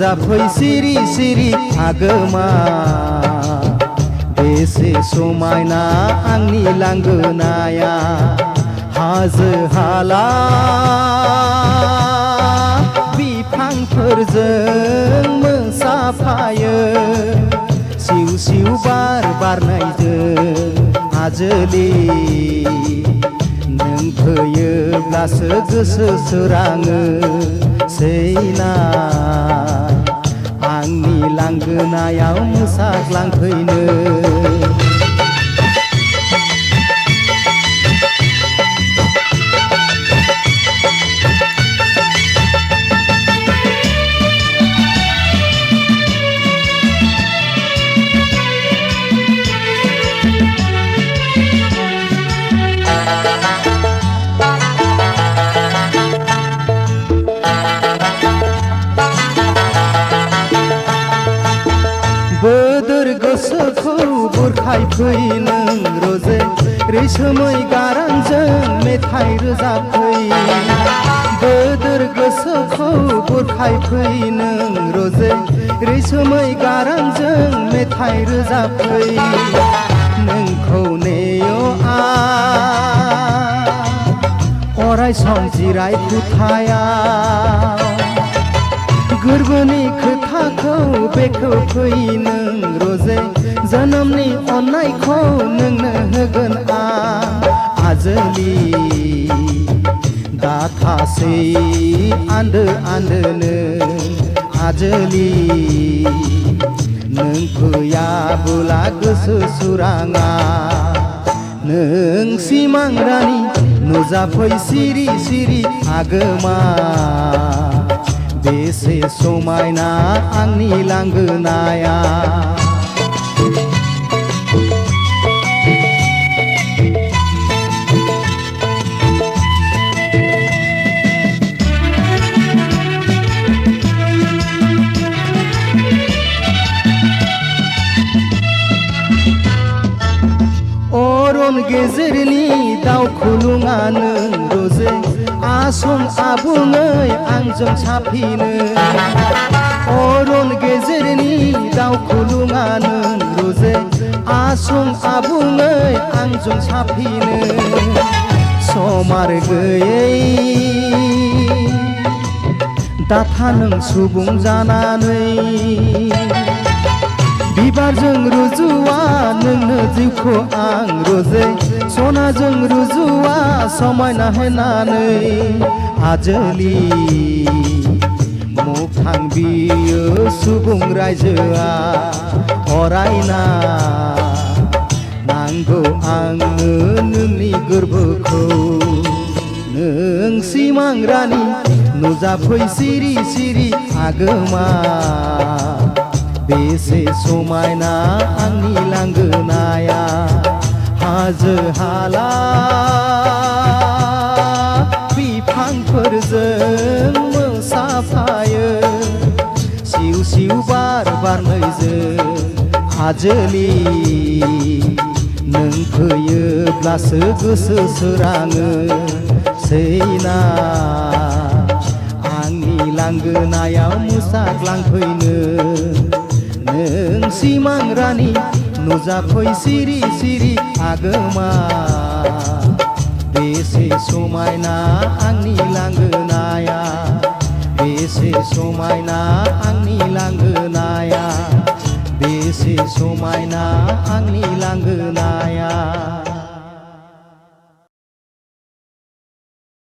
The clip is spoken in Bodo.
नुजाफै सिरि सिरि आगोमा बेसे समायना आंनि लांगोनाया हाजो हाला बिफांफोरजों मोसाफायो सिउ सिउ बार बारनायजों आजोलि नों फैयोब्लासो गोसो सोराङो सैनाय आंनि लांगोनायाव मोसाग्लांफैनो बोदोर गोसोखौ बुरखायफै नों रोजे रैसोमै गारांजों मेथाइ रोजाबफै बोदोर गोसोखौ बुरखायफै नों रोजे रैसोमै गारांजों मेथाइ रोजाबफै नोंखौ नेयो आं अराय सम जिराय खुथायाव गोरबोनि खोथाखौ बेखेवफै नों रोजे जोनोमनि अननायखौ नोंनो होगोन आं आजोलि दाथासै आन्दो आन्दोनो आजोलि नों फैयाबोला गोसो सुराङा नों सिमां रानि नुजाफै सिरि सिरि आगोमा बेसे समायना आंनि लांगोनाया अरन गेजेरनि दाउखुलुङा नों रोजे आसन आबुङै आंजों साफिनो अरन गेजेरनि दाउखुलुङा नों रोजे आसन आबुङै आंजों साफिनो समार गैयै दाथा नों सुबुं जानानै बिबारजों रुजुआ नोंनो जिउखौ आं रोजे सनाजों रुजुआ समायना होनानै आजोलि मोगथां बियो सुबुं रायजोआ अरायना नांगौ आंनो नोंनि गोरबोखौ नों सिमां रानि नुजाफै सिरि सिरि आगोमा बेसे समायना आंनि लांगोनाया हाजो हाला बिफांफोरजों मोसाफायो सिउ सिउ बार बारनायजों आजोलि नों फैयोब्लासो गोसो सोराङो सैना आंनि लांगोनायाव मोसाग्लांफैनो नों सिमां रानि नुजाफै सिरि सिरि आगोमा बेसे समायना आंनि लांगोनाया बेसे समायना आंनि लांगोनाया बेसे समायना आंनि लांगोनाया।